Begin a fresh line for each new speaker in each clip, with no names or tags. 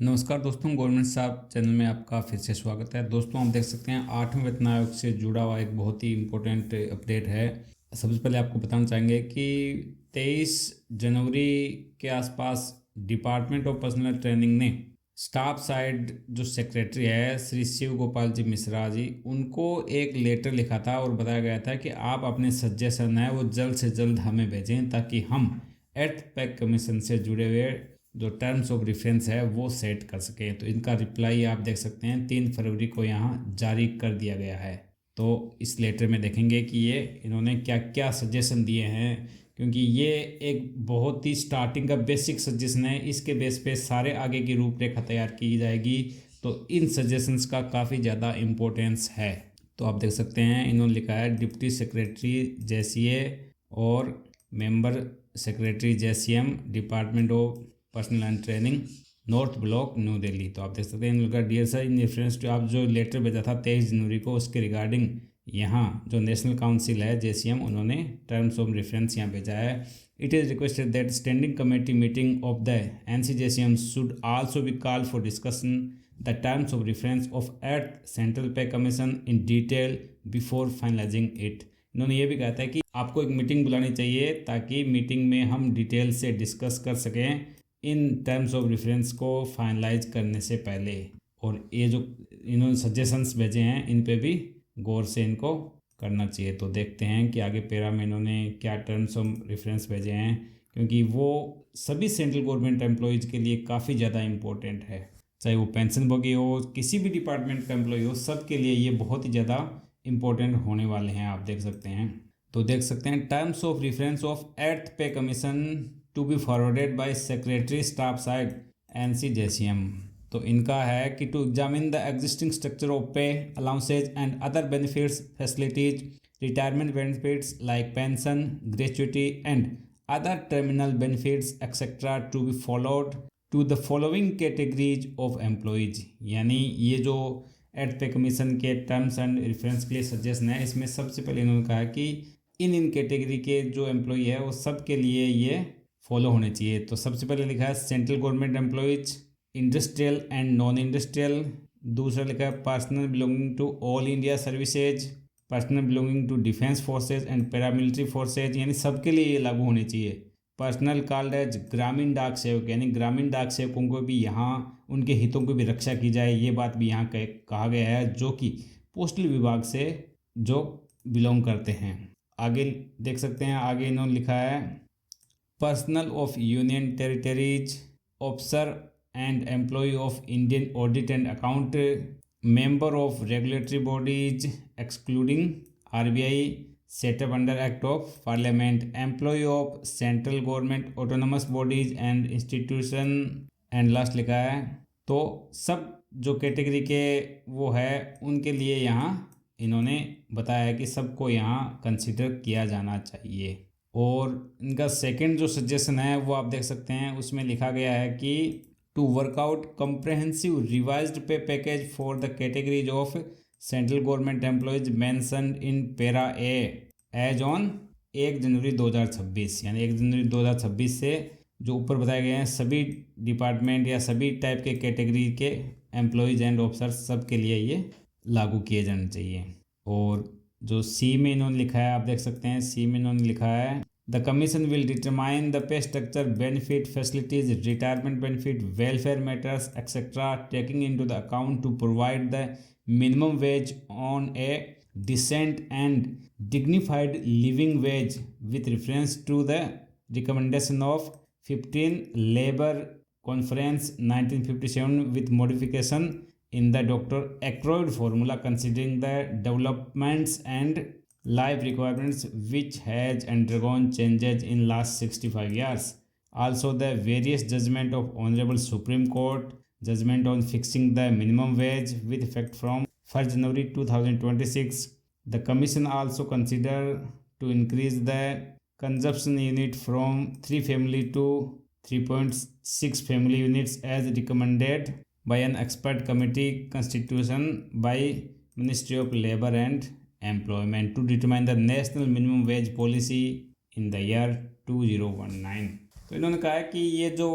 नमस्कार दोस्तों, गवर्नमेंट साहब चैनल में आपका फिर से स्वागत है। दोस्तों, आप देख सकते हैं 8वें वेतन आयोग से जुड़ा हुआ एक बहुत ही इम्पोर्टेंट अपडेट है। सबसे पहले आपको बताना चाहेंगे कि 23 जनवरी के आसपास डिपार्टमेंट ऑफ पर्सनल ट्रेनिंग ने स्टाफ साइड जो सेक्रेटरी है श्री शिव गोपाल जी मिश्रा जी, उनको एक लेटर लिखा था और बताया गया था कि आप अपने सजेशन है वो जल्द से जल्द हमें भेजें ताकि हम 8th पे कमीशन से जुड़े हुए जो टर्म्स ऑफ रेफरेंस है वो सेट कर सकें। तो इनका रिप्लाई आप देख सकते हैं 3 फरवरी को यहाँ जारी कर दिया गया है। तो इस लेटर में देखेंगे कि ये इन्होंने क्या क्या सजेशन दिए हैं, क्योंकि ये एक बहुत ही स्टार्टिंग का बेसिक सजेशन है। इसके बेस पे सारे आगे की रूपरेखा तैयार की जाएगी। तो इन सजेशंस का काफ़ी ज़्यादा इम्पोर्टेंस है। तो आप देख सकते हैं इन्होंने लिखा है डिप्टी सेक्रेटरी जेसीए और member secretary JCM department of personnel and training North Block New Delhi. तो आप देख सकते हैं इनका dear sir, in reference to आप जो लेटर भेजा था 23 जनवरी को, उसके रिगार्डिंग यहाँ जो नेशनल काउंसिल है जेसीएम, उन्होंने टर्म्स ऑफ रेफरेंस यहाँ भेजा है। It is requested that standing committee meeting of the NCJCM should also be called for discussion the terms of reference of eight central pay commission in detail before finalising it. इन्होंने ये भी कहा था कि आपको एक मीटिंग बुलानी चाहिए ताकि मीटिंग में हम डिटेल से डिस्कस कर सकें इन टर्म्स ऑफ रेफरेंस को फाइनलाइज करने से पहले। और ये जो इन्होंने सजेशंस भेजे हैं इन पे भी गौर से इनको करना चाहिए। तो देखते हैं कि आगे पैरा में इन्होंने क्या टर्म्स ऑफ रेफरेंस भेजे हैं, क्योंकि वो सभी सेंट्रल गवर्नमेंट एम्प्लॉयज़ के लिए काफ़ी ज़्यादा इम्पोर्टेंट है। चाहे वो पेंशन भोगी हो, किसी भी डिपार्टमेंट का एम्प्लॉय हो, सब के लिए ये बहुत ही ज़्यादा इम्पोर्टेंट होने वाले हैं। आप देख सकते हैं, तो देख सकते हैं terms of reference of 8th pay commission to be forwarded by secretary staff side NCJCM। तो इनका है कि to examine the existing structure of pay allowances and other benefits facilities retirement benefits like pension gratuity and other terminal benefits etcetera to be followed to the following categories of employees. यानी ये जो 8th pay commission के terms and reference के लिए suggestion है, इसमें सबसे पहले इन्होंने कहा कि इन कैटेगरी के जो एम्प्लॉय है वो सब के लिए ये फॉलो होने चाहिए। तो सबसे पहले लिखा है central government employees, industrial and non industrial. दूसरा लिखा है personnel belonging to all India services, personnel belonging to defence forces and paramilitary forces, यानी सबके लिए ये लागू होने चाहिए। पर्सनल कॉल्ड एज ग्रामीण डाक सेवक, यानी ग्रामीण डाक सेवकों को भी यहाँ उनके हितों की भी रक्षा की जाए, ये बात भी यहाँ कहा गया है, जो कि पोस्टल विभाग से जो बिलोंग करते हैं। आगे देख सकते हैं, आगे इन्होंने लिखा है personnel of union territories, officer and employee of Indian audit and account, member of regulatory bodies excluding RBI setup under act of parliament, employee of central government autonomous bodies and institution. And last लिखा है तो सब जो category के वो है उनके लिए यहाँ इन्होंने बताया है कि सबको यहाँ कंसिडर किया जाना चाहिए। और इनका सेकंड जो सजेशन है वो आप देख सकते हैं, उसमें लिखा गया है कि to workout comprehensive revised pay package for the categories of central government employees mentioned in para A as on 1 January 2026। यानी 1 जनवरी 2026 से जो ऊपर बताए गए हैं सभी डिपार्टमेंट या सभी टाइप के कैटेगरी के एम्प्लॉयज़ एंड ऑफिसर्स सब के लिए ये लागू किए जाने चाहिए। और जो सी में इन्होंने लिखा है, आप देख सकते हैं सी में इन्होंने लिखा है the commission will determine the pay structure benefit facilities retirement benefit welfare matters etcetera taking into the account to provide the minimum wage on a decent and dignified living wage with reference to the recommendation of 15 Labour Conference 1957 with modification in the Dr. Ackroyd formula considering the developments and life requirements which has undergone changes in last 65 years. Also the various judgment of Honorable Supreme Court judgment on fixing the minimum wage with effect from 1st January 2026. The Commission also consider to increase the consumption unit from 3 family to 3.6 family units as recommended by an expert committee constitution by Ministry of Labour and Employment to determine the national minimum wage policy in the year 2019। तो इन्होंने कहा है कि ये जो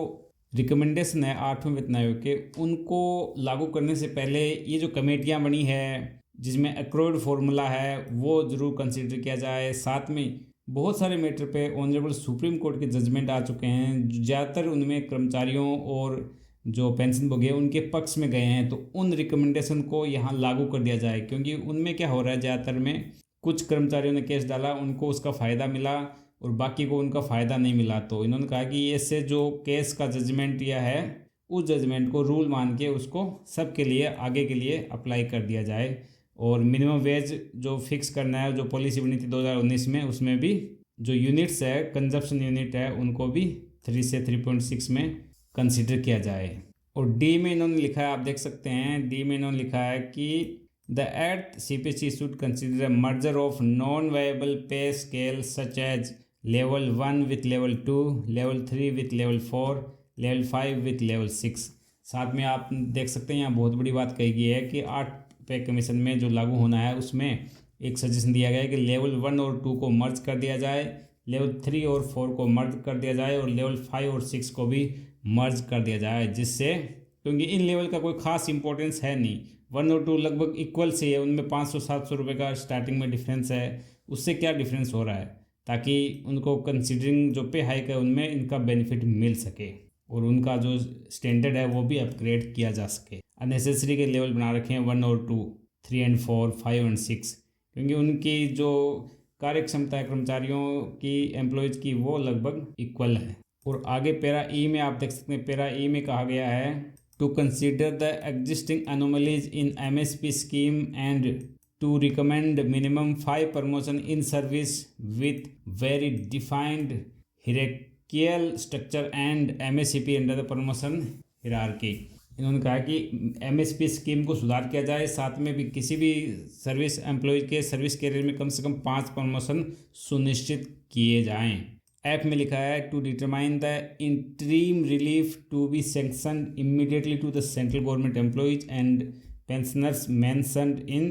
recommendation है 8वें वेतन आयोग के, उनको लागू करने से पहले ये जो कमेटियाँ बनी है जिसमें एक्रोड फॉर्मूला है वो ज़रूर कंसिडर किया जाए। साथ में बहुत सारे मैटर पे ऑनरेबल सुप्रीम कोर्ट के जजमेंट आ चुके हैं, ज़्यादातर उनमें कर्मचारियों और जो पेंशन भोगी है उनके पक्ष में गए हैं, तो उन रिकमेंडेशन को यहाँ लागू कर दिया जाए। क्योंकि उनमें क्या हो रहा है, ज़्यादातर में कुछ कर्मचारियों ने केस डाला, उनको उसका फ़ायदा मिला और बाकी को उनका फ़ायदा नहीं मिला। तो इन्होंने कहा कि इससे जो केस का जजमेंट यह है उस जजमेंट को रूल मान के उसको सबके लिए आगे के लिए अप्लाई कर दिया जाए। और मिनिमम वेज जो फिक्स करना है, जो पॉलिसी बनी थी 2019 में, उसमें भी जो यूनिट्स है, कंजप्शन यूनिट है, उनको भी 3 से 3.6 में कंसिडर किया जाए। और डी में इन्होंने लिखा है, आप देख सकते हैं, डी में इन्होंने लिखा है कि the eighth CPC should consider a merger of non viable pay scale such as level 1 with level 2, level 3 with level 4, level 5 with level 6। साथ में आप देख सकते हैं यहाँ बहुत बड़ी बात कही गई है कि 8 पे कमीशन में जो लागू होना है उसमें एक सजेशन दिया गया है कि लेवल 1 और 2 को मर्ज कर दिया जाए, लेवल 3 और 4 को मर्ज कर दिया जाए और लेवल 5 और 6 को भी मर्ज कर दिया जाए। जिससे, क्योंकि इन लेवल का कोई खास इंपॉर्टेंस है नहीं, 1 और 2 लगभग इक्वल से है, उनमें 500-700 रुपये का स्टार्टिंग में डिफरेंस है, उससे क्या डिफरेंस हो रहा है, ताकि उनको कंसिडरिंग जो पे हाइक है उनमें इनका बेनिफिट मिल सके और उनका जो स्टैंडर्ड है वो भी अपग्रेड किया जा सके। अननेसेसरी के लेवल बना रखे हैं 1 और 2, 3 एंड 4, 5 एंड 6, क्योंकि उनकी जो कार्य क्षमता है कर्मचारियों की, एम्प्लॉयज़ की, वो लगभग इक्वल है। और आगे पैरा ई में आप देख सकते हैं, पैरा ई में कहा गया है to consider the existing anomalies in MSP scheme and to recommend minimum 5 promotion in service with very defined hierarchical structure and MSCP under the promotion hierarchy. इन्होंने कहा कि MSP स्कीम को सुधार किया जाए, साथ में भी किसी भी सर्विस एम्प्लॉय के सर्विस कैरियर में कम से कम 5 प्रमोशन सुनिश्चित किए जाएं। ऐप में लिखा है to determine the interim relief to be sanctioned immediately to the central government employees and pensioners mentioned in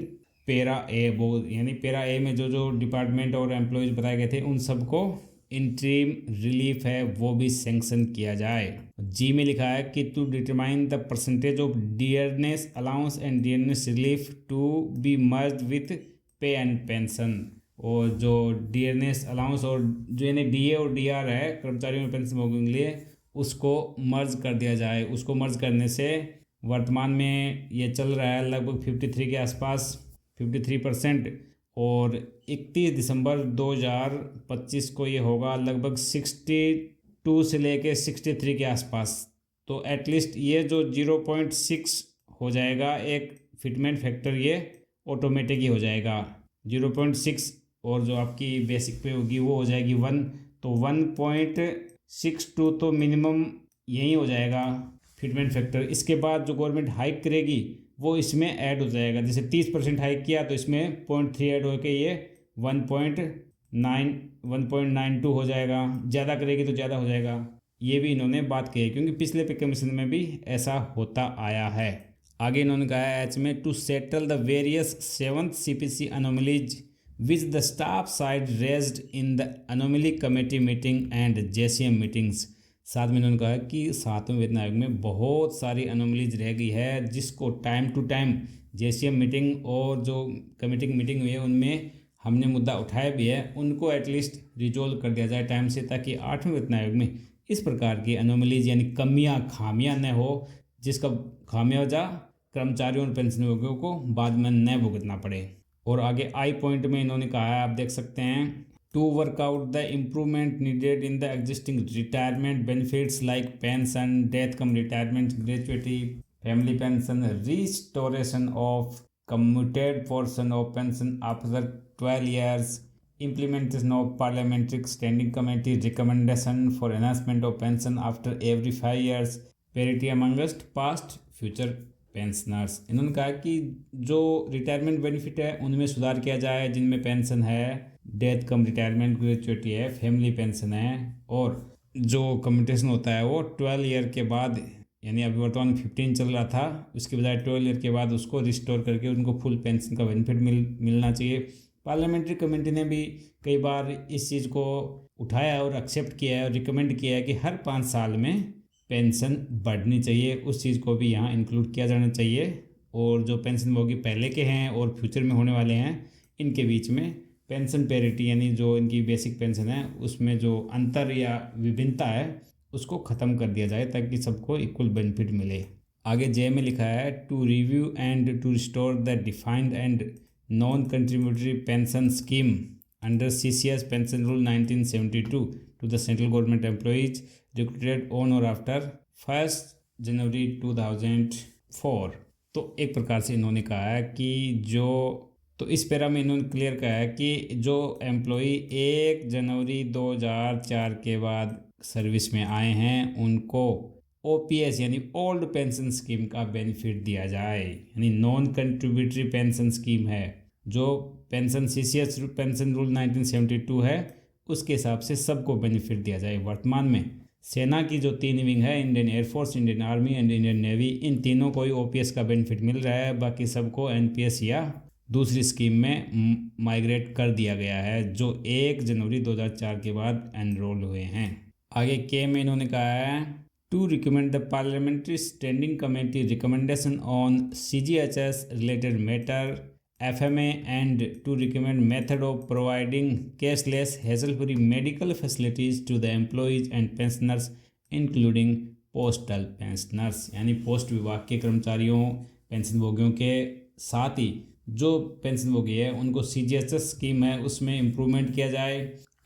para A. वो यानी पैरा ए में जो जो डिपार्टमेंट और एम्प्लॉयज बताए गए थे उन सबको इंटरीम रिलीफ है वो भी सैंक्शन किया जाए। जी में लिखा है कि to determine the percentage of dearness allowance and dearness relief to be merge with pay and pension. और जो डियरनेस अलाउंस और जो यानी DA और DR है कर्मचारियों में पेंशन भोगियों के लिए, उसको मर्ज कर दिया जाए। उसको मर्ज करने से वर्तमान में ये चल रहा है लगभग 53 के आसपास, 53%, और 31 दिसंबर 2025 को ये होगा लगभग 62 से लेके 63 के आसपास। तो एटलीस्ट ये जो 0.6 हो जाएगा एक फिटमेंट फैक्टर, ये ऑटोमेटिक ही हो जाएगा 0.6, और जो आपकी बेसिक पे होगी वो हो जाएगी 1, तो 1.62 तो मिनिमम यही हो जाएगा फिटमेंट फैक्टर। इसके बाद जो गवर्नमेंट हाइक करेगी वो इसमें ऐड हो जाएगा। जैसे 30% हाइक किया तो इसमें 0.3 ऐड होकर ये 1.92 हो जाएगा, ज़्यादा करेगी तो ज़्यादा हो जाएगा। ये भी इन्होंने बात कही है क्योंकि पिछले पे कमीशन में भी ऐसा होता आया है। आगे इन्होंने कहा है एच में to settle the various 7th CPC anomalies which the staff side raised in the anomaly committee meeting and JCM meetings. साथ में इन्होंने कहा कि 7वें वेतन आयोग में बहुत सारी अनोमलीज रह गई है जिसको time to time JCM meeting और जो कमेटी की मीटिंग हुई है उनमें हमने मुद्दा उठाया भी है, उनको एटलीस्ट रिजोल्व कर दिया जाए टाइम से, ताकि 8वें वेतन आयोग में इस प्रकार की अनोमलीज यानी कमियां खामियां न हो, जिसका खामियाजा कर्मचारियों और पेंशनभोगियों को बाद में न भुगतना पड़े। और आगे आई पॉइंट में इन्होंने कहा है, आप देख सकते हैं, to work out the improvement needed in the existing retirement benefits like pension, death cum retirement, gratuity, family pension, restoration of commuted portion of pension after 12 years, implementation of parliamentary standing committee recommendation for enhancement of pension after every 5 years, parity amongst past future pensioners. इन्होंने कहा कि जो retirement benefit है उनमें सुधार किया जाए, जिनमें पेंशन है, डेथ कम रिटायरमेंट, ग्रेजुएटी है, फैमिली पेंशन है, और जो कम्यूटेशन होता है वो 12 ईयर के बाद, यानी अभी वर्तमान 15 चल रहा था, उसके बजाय 12 ईयर के बाद उसको रिस्टोर करके उनको फुल पेंशन का बेनिफिट मिलना चाहिए। पार्लियामेंट्री कमेटी ने भी कई बार इस चीज़ को उठाया और एक्सेप्ट किया है और रिकमेंड किया है कि हर 5 साल में पेंशन बढ़नी चाहिए, उस चीज़ को भी यहाँ इंक्लूड किया जाना चाहिए। और जो पेंशन भोगी पहले के हैं और फ्यूचर में होने वाले हैं, इनके बीच में पेंशन पैरिटी यानी जो इनकी बेसिक पेंशन है उसमें जो अंतर या विभिन्नता है उसको ख़त्म कर दिया जाए ताकि सबको इक्वल बेनिफिट मिले। आगे जे में लिखा है to review and to restore the defined and non contributory pension scheme under CCS Pension Rule 1972 to the central government employees recruited on or after 1st जनवरी 2004। तो एक प्रकार से इन्होंने कहा है कि जो तो इस पैरा में इन्होंने क्लियर कहा है कि जो एम्प्लॉई 1 जनवरी 2004 के बाद सर्विस में आए हैं उनको OPS यानी ओल्ड पेंशन स्कीम का बेनिफिट दिया जाए, यानी नॉन कंट्रीब्यूटरी पेंशन स्कीम है जो पेंशन CCS पेंशन रूल 1972 है उसके हिसाब से सबको बेनिफिट दिया जाए। वर्तमान में सेना की जो 3 विंग है, Indian air force, Indian army and Indian navy, इन तीनों को ही OPS का बेनिफिट मिल रहा है, बाकी सबको NPS या दूसरी स्कीम में माइग्रेट कर दिया गया है जो 1 जनवरी 2004 के बाद एनरोल हुए हैं। आगे के में इन्होंने कहा है to recommend the parliamentary standing committee recommendation on CGHS related matter FMA and to recommend method of providing cashless hassle-free medical facilities to the employees and pensioners including postal pensioners, यानी post विभाग के कर्मचारियों pension भोगियों के साथ ही जो pension भोगी है उनको CGHS स्कीम है उसमें इम्प्रूवमेंट किया जाए,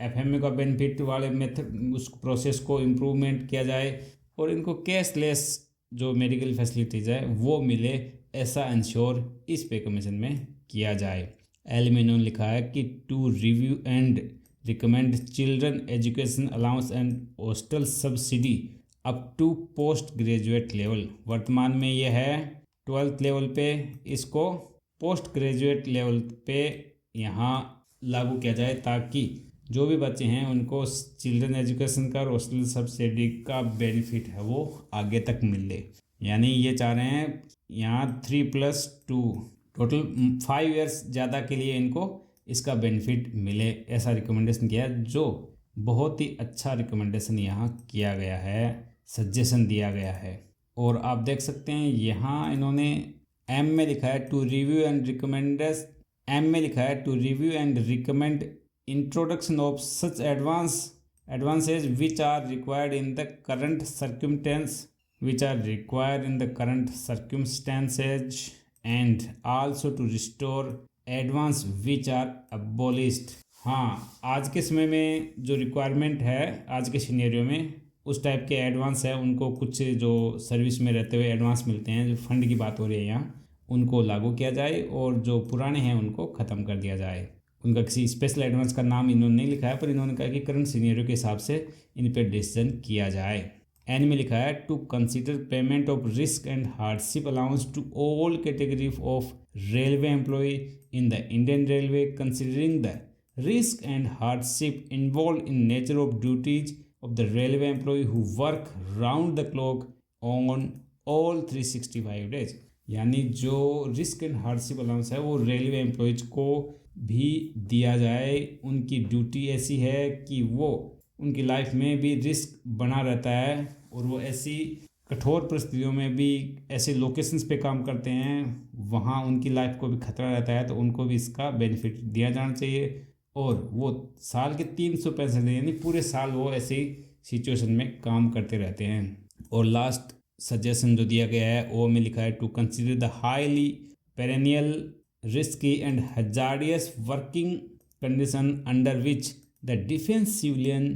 FMA का बेनिफिट वाले मेथड उस प्रोसेस को इम्प्रूवमेंट किया जाए और इनको कैशलेस जो मेडिकल फैसिलिटीज़ है वो मिले, ऐसा इंश्योर इस पे कमीशन में किया जाए। एल में इन्होंने लिखा है कि to review and recommend children education allowance and hostel subsidy up to post graduate level. वर्तमान में ये है 12th लेवल पे, इसको पोस्ट ग्रेजुएट लेवल पे यहाँ लागू किया जाए ताकि जो भी बच्चे हैं उनको चिल्ड्रन एजुकेशन का और हॉस्टल सब्सिडी का बेनिफिट है वो आगे तक मिले। यानी ये चाह रहे हैं यहाँ 3+2 टोटल 5 ईयर्स ज़्यादा के लिए इनको इसका बेनिफिट मिले, ऐसा रिकमेंडेशन किया जो बहुत ही अच्छा रिकमेंडेशन यहाँ किया गया है, सजेशन दिया गया है। और आप देख सकते हैं यहाँ इन्होंने एम में लिखा है to review and recommend introduction of such advances which are required in the current circumstances and also to restore advance which are abolished। हाँ, आज के समय में जो रिक्वायरमेंट है आज के सिनेरियो में उस टाइप के एडवांस है, उनको कुछ जो सर्विस में रहते हुए एडवांस मिलते हैं, जो फंड की बात हो रही है यहाँ, उनको लागू किया जाए और जो पुराने हैं उनको ख़त्म कर दिया जाए। उनका किसी स्पेशल एडवांस का नाम इन्होंने नहीं लिखा है पर इन्होंने कहा कि करंट सिनेरियो के हिसाब से इन पर डिसीजन किया जाए। एन में लिखा है to consider payment of risk and hardship allowance to all category of railway employee in the Indian railway considering the risk and hardship involve in nature of duties of the railway employee who work round the clock on all 365 days. यानी जो risk and hardship allowance है वो railway employees को भी दिया जाए। उनकी duty ऐसी है कि वो उनकी लाइफ में भी रिस्क बना रहता है और वो ऐसी कठोर परिस्थितियों में भी ऐसे लोकेशंस पे काम करते हैं, वहाँ उनकी लाइफ को भी खतरा रहता है, तो उनको भी इसका बेनिफिट दिया जाना चाहिए। और वो साल के 365 दिन यानी पूरे साल वो ऐसी सिचुएशन में काम करते रहते हैं। और लास्ट सजेशन जो दिया गया है वो में लिखा है to consider the highly perennial risky and hazardous working condition under which the defence civilian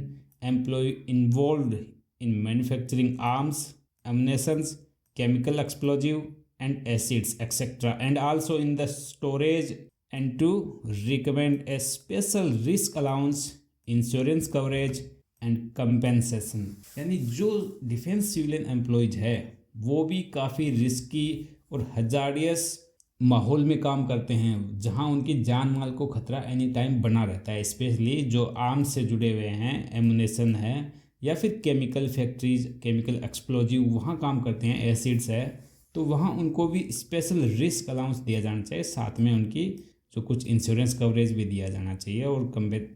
employee involved in manufacturing arms, ammunitions, chemical explosive and acids etc. and also in the storage, and to recommend a special risk allowance, insurance coverage and compensation। यानी जो defence civilian employees है वो भी काफ़ी risky और hazardous माहौल में काम करते हैं जहां उनकी जान माल को खतरा एनी टाइम बना रहता है, स्पेशली जो आर्म्स से जुड़े हुए हैं, एमुनेशन है या फिर केमिकल फैक्ट्रीज, केमिकल एक्सप्लोजिव वहाँ काम करते हैं, एसिड्स है, तो वहाँ उनको भी स्पेशल रिस्क अलाउंस दिया जाना चाहिए। साथ में उनकी जो कुछ इंश्योरेंस कवरेज भी दिया जाना चाहिए और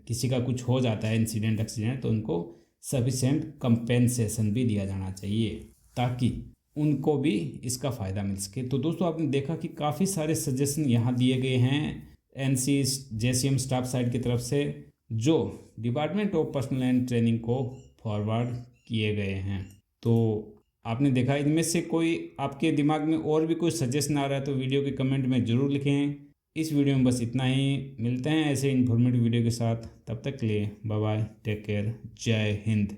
किसी का कुछ हो जाता है इंसिडेंट एक्सीडेंट तो उनको सफिशेंट कंपेंसेशन भी दिया जाना चाहिए ताकि उनको भी इसका फ़ायदा मिल सके। तो दोस्तों आपने देखा कि काफ़ी सारे सजेशन यहाँ दिए गए हैं एनसी जेसीएम स्टाफ साइड की तरफ से, जो department of personnel and training को फॉरवर्ड किए गए हैं। तो आपने देखा, इनमें से कोई आपके दिमाग में और भी कोई सजेशन आ रहा है तो वीडियो के कमेंट में ज़रूर लिखें। इस वीडियो में बस इतना ही, मिलते हैं ऐसे इन्फॉर्मेटिव वीडियो के साथ, तब तक के लिए बाय बाय, टेक केयर, जय हिंद।